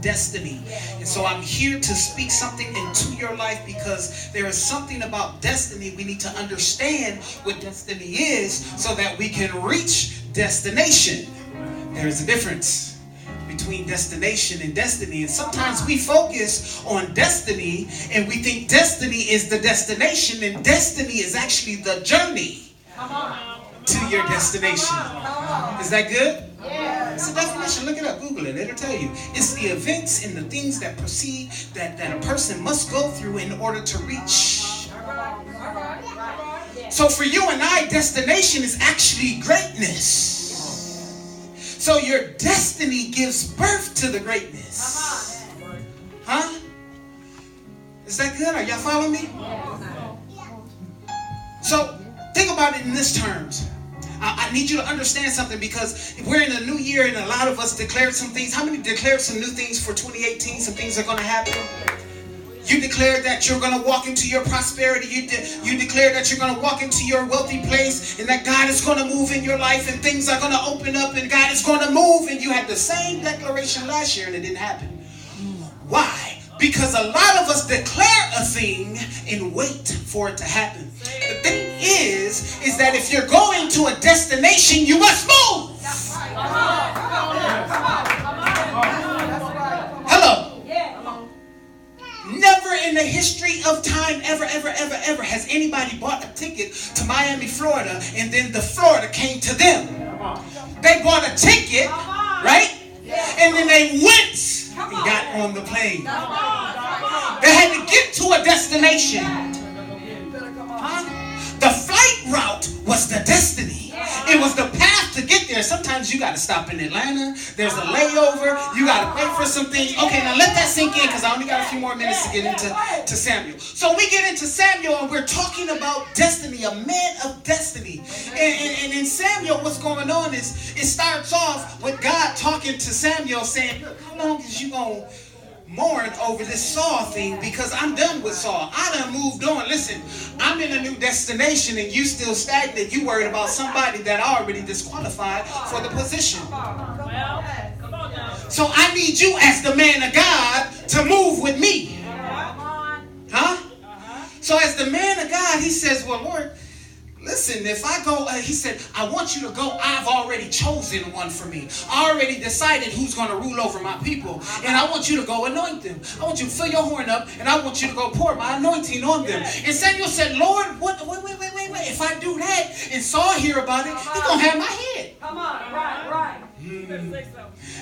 destiny. And so I'm here to speak something into your life because there is something about destiny. We need to understand what destiny is so that we can reach destination. There is a difference between destination and destiny. And sometimes we focus on destiny and we think destiny is the destination, and destiny is actually the journey to your destination. Is that good? It's a definition. Look it up. Google it. It'll tell you. It's the events and the things that proceed that a person must go through in order to reach. So for you and I, destination is actually greatness. So your destiny gives birth to the greatness. Huh? Is that good? Are y'all following me? So think about it in this terms. I need you to understand something, because we're in a new year and a lot of us declared some things. How many declared some new things for 2018? Some things are going to happen. You declared that you're going to walk into your prosperity. You declared that you're going to walk into your wealthy place, and that God is going to move in your life and things are going to open up and God is going to move. And you had the same declaration last year and it didn't happen. Why? Because a lot of us declare a thing and wait for it to happen. The thing is that if you're going to a destination, you must move. Hello. Never in the history of time, ever has anybody bought a ticket to Miami, Florida, and then the Florida came to them. They bought a ticket, right? And then they went and got on the plane. They had to get to a destination. The flight route was the destiny. It was the path to get there. Sometimes you got to stop in Atlanta. There's a layover. You got to pay for some things. Okay, now let that sink in, because I only got a few more minutes to get into Samuel. So we get into Samuel and we're talking about destiny, a man of destiny. And in Samuel, what's going on is it starts off with God talking to Samuel saying, look, how long is you going to mourn over this Saul thing, because I'm done with Saul. I done moved on. Listen, I'm in a new destination and you still stagnant. You worried about somebody that I already disqualified for the position. So I need you as the man of God to move with me. Huh? So as the man of God, he says, well, Lord, listen, if I go, he said, I want you to go. I've already chosen one for me. I already decided who's going to rule over my people. And I want you to go anoint them. I want you to fill your horn up, and I want you to go pour my anointing on them. And Samuel said, Lord, wait. If I do that and Saul hear about it, he's going to have my head. Come on, right.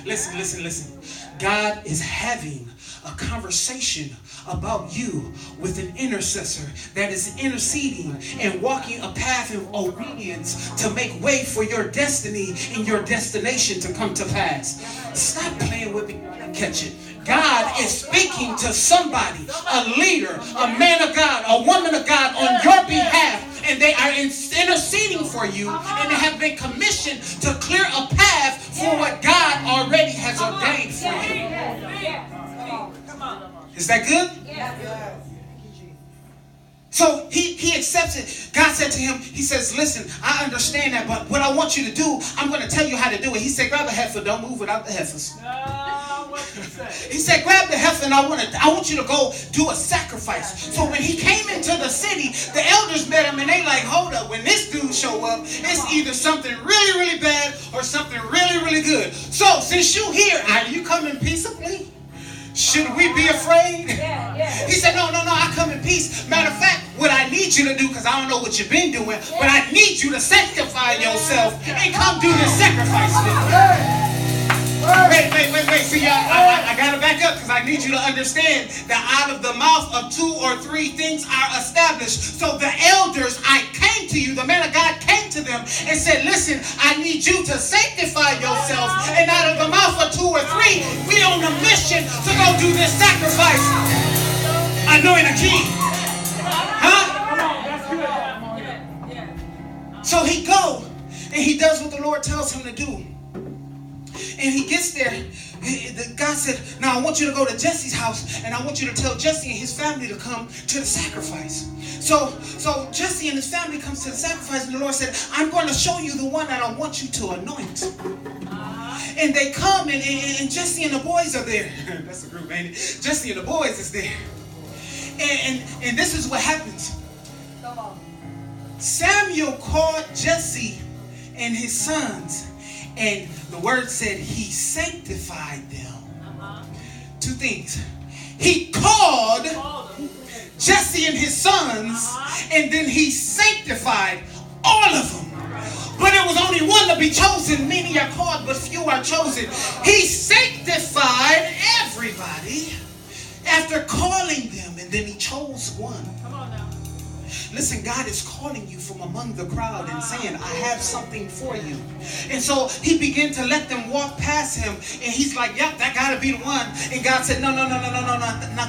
Listen. God is having a conversation about you with an intercessor that is interceding and walking a path of obedience to make way for your destiny and your destination to come to pass. Stop playing with me and catch it. God is speaking to somebody, a leader, a man of God, a woman of God on your behalf, and they are interceding for you, and they have been commissioned to clear a path for what God already has ordained for you. Is that good? So he accepts it. God said to him, he says, listen, I understand that, but what I want you to do, I'm going to tell you how to do it. He said, grab a heifer. Don't move without the heifers. He said, grab the heifer, and I want you to go do a sacrifice. So when he came into the city, the elders met him, and they like, hold up, when this dude show up, it's either something really, really bad or something really, really good. So since you here, are you coming peaceably? Should we be afraid? He said, no, I come in peace. Matter of fact, what I need you to do, because I don't know what you've been doing, but I need you to sanctify yourself and come do this sacrifice with me. Wait. See, I got to back up, because I need you to understand that out of the mouth of 2 or 3 things are established. So the elders, I came to you, the man of God came to them and said, listen, I need you to sanctify yourself. And out of the mouth of 2 or 3, we on a mission to go do this sacrifice. Anoint a king. Huh? So he go and he does what the Lord tells him to do. And he gets there. God said, now I want you to go to Jesse's house, and I want you to tell Jesse and his family to come to the sacrifice. So Jesse and his family comes to the sacrifice, and the Lord said, I'm going to show you the one that I want you to anoint. And they come, and Jesse and the boys are there. That's a group, ain't it? Jesse and the boys is there. And this is what happens. Samuel called Jesse and his sons, and the word said he sanctified them. Two things. He called Jesse and his sons, and then he sanctified all of them. But it was only one to be chosen. Many are called, but few are chosen. He sanctified everybody after calling them, and then he chose one. Come on now. Listen, God is calling you from among the crowd and saying, I have something for you. And so he began to let them walk past him, and he's like, yep, that got to be the one. And God said, no, not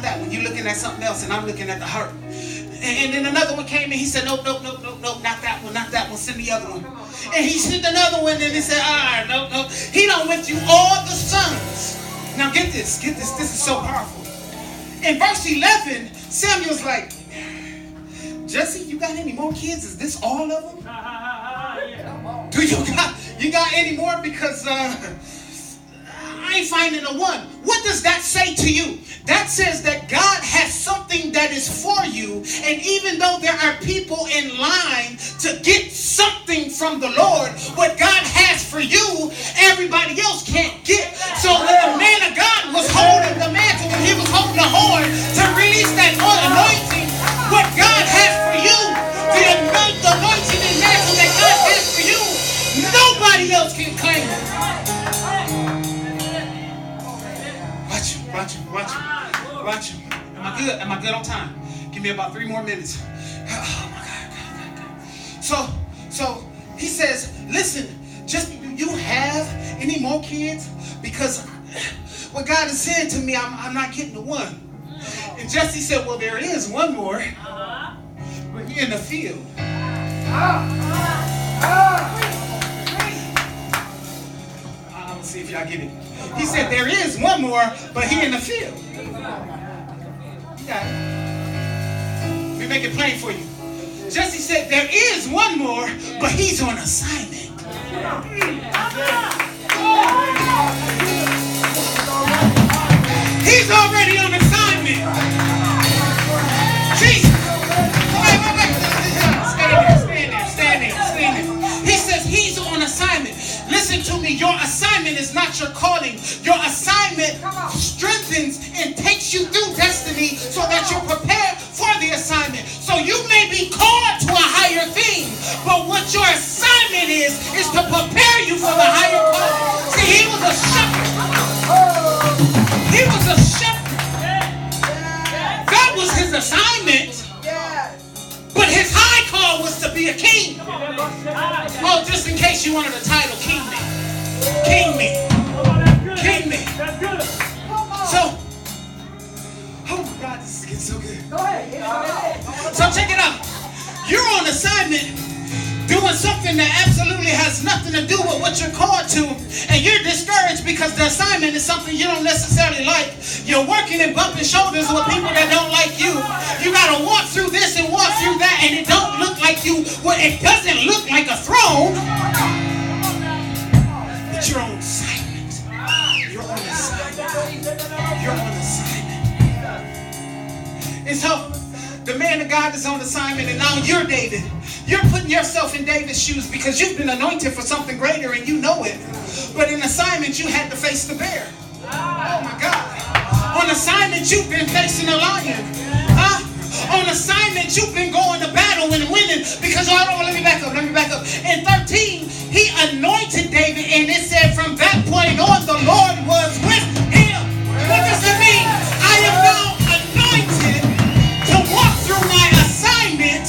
that one. You're looking at something else, and I'm looking at the heart. And then another one came, and he said, nope, not that one, send the other one. And he sent another one, and he said, no. He done went through all the sons. Now get this, this is so powerful. In verse 11, Samuel's like, Jesse, you got any more kids? Is this all of them? Do you got any more? Because I ain't finding a one. What does that say to you? That says that God has something that is for you, and even though there are people in line to get something from the Lord, what God has for you, everybody else can't get. So when the man of God was holding the mantle, when he was holding the horn to release that anointing, what God has for you, the anointing and mantle that God has for you, nobody else can claim it. Watch him. Am I good on time? Give me about 3 more minutes. Oh my God. So he says, listen, just do you have any more kids? Because what God is saying to me, I'm not getting the one. And Jesse said, well, there is one more, but he in the field. I'm gonna see if y'all get it. He said, there is one more, but he in the field. You got it. Let me make it plain for you. Jesse said, there is one more, but he's on assignment. He's already on assignment. Jesus. Stand there. He says he's on assignment. Listen to me. Your assignment is not your calling. Your assignment strengthens and takes you through destiny so that you're prepared for the assignment. So you may be called to a higher thing, but what your assignment is to prepare you for the higher calling. See, he was a shepherd. That was his assignment. But his high call was to be a king. Oh, just in case you wanted a title, King me. So, oh my God, this is getting so good. So check it out. You're on assignment doing something that absolutely has nothing to do with what you're called to, and you're discouraged because the assignment is something you don't necessarily like. You're working and bumping shoulders with people that don't like you. You got to walk through this and walk through that, and it don't look like you. Well, it doesn't look like a throne, but you're on assignment. You're on assignment. And so the man of God is on assignment, and now you're David. You're putting yourself in David's shoes because you've been anointed for something greater and you know it. But in assignment, you had to face the bear. Oh my God. On assignment, you've been facing a lion. On assignment, you've been going to battle and winning because, let me back up. In 13, he anointed David, and it said from that point on, the Lord was with him. What does it mean? I am now anointed to walk through my assignment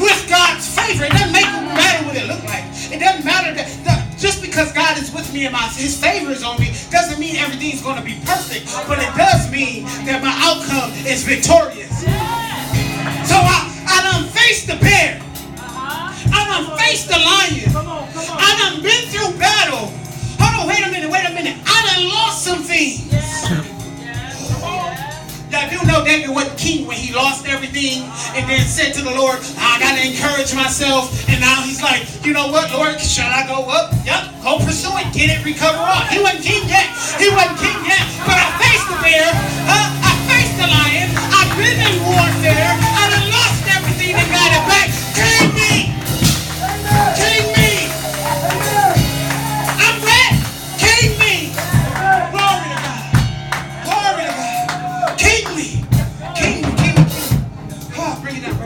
with God's favor. It doesn't matter what it looks like. It doesn't matter that just because God is with me and his favor is on me doesn't mean everything's going to be perfect. But it does mean that my outcome is victorious. So I done faced the bear. I done faced the lion. I done been through battle. Hold Oh, wait a minute. I done lost some things. Y'all do know David wasn't king when he lost everything and then said to the Lord, I got to encourage myself. And now he's like, you know what, Lord, shall I go up? Yep, go pursue it, get it, recover all. He wasn't king yet. But I faced the bear. I faced the lion. I've been in warfare. I done lost everything and got it back. King me. I'm ready. King me. Glory to God. King me. Oh, bring it down.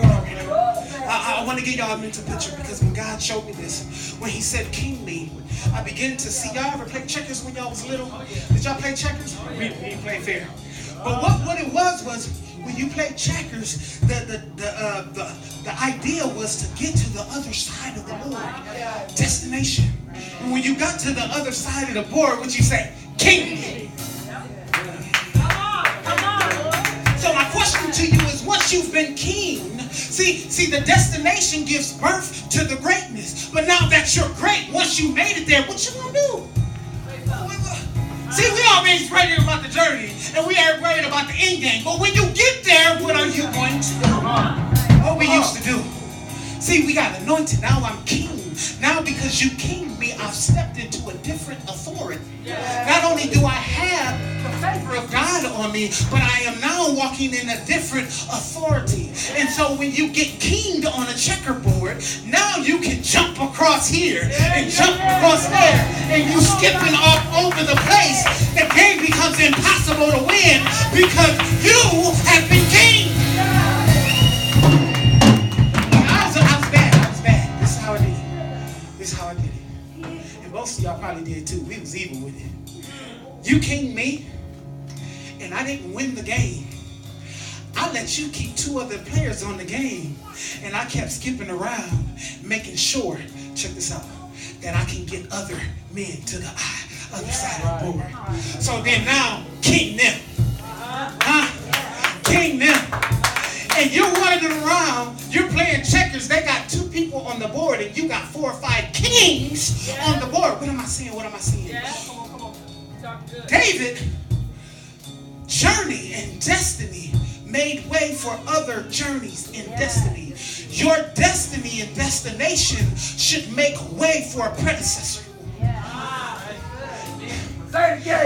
I want to give y'all a mental picture because when God showed me this, when he said king me, I began to see. Y'all ever play checkers when y'all was little? Did y'all play checkers? We didn't play fair. But what it was when you played checkers, the idea was to get to the other side of the board. Destination. And when you got to the other side of the board, what you say? King me. So my question to you is, once you've been king, see, the destination gives birth to the greatness. But now that you're great, once you made it there, what you gonna do? See, we always worried about the journey, and we are worried about the end game. But when you get there, what are you going to do? What we used to do. See, we got anointed. Now I'm king. Now because you king me, I've stepped into a different authority. Not only do I have the favor of God on me, but I am now walking in a different authority. And so when you get kinged on a checkerboard, now you can jump across here and jump across there, and you skipping all over the place. The game becomes impossible to win because you have been kinged. I was bad. This is how I did it. And most of y'all probably did too. We was evil with it. You kinged me, and I didn't win the game. I let you keep 2 other players on the game, and I kept skipping around, making sure, check this out, that I can get other men to the other side of the board. So then now, king them. King them. And you're running around, you're playing checkers, they got 2 people on the board, and you got 4 or 5 kings on the board. What am I saying? Come on. David, journey and destiny made way for other journeys in destiny. Your destiny and destination should make way for a predecessor.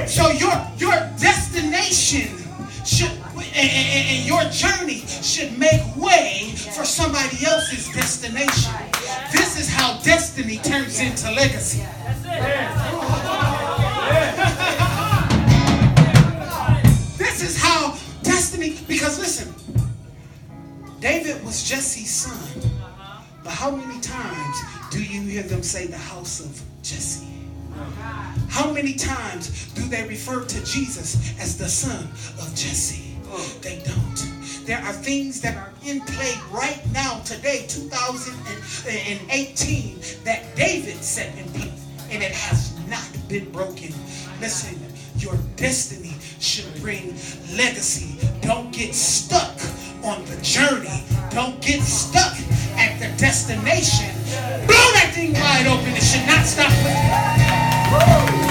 So your destination should and your journey should make way for somebody else's destination. This is how destiny turns into legacy. This is how destiny, because listen, David was Jesse's son. But how many times do you hear them say the house of Jesse? How many times do they refer to Jesus as the son of Jesse? They don't. There are things that are in play right now, today, 2018, that David set in place, and it has not been broken. Listen, your destiny should bring legacy. Don't get stuck on the journey. Don't get stuck at the destination. Blow that thing wide open. It should not stop with you.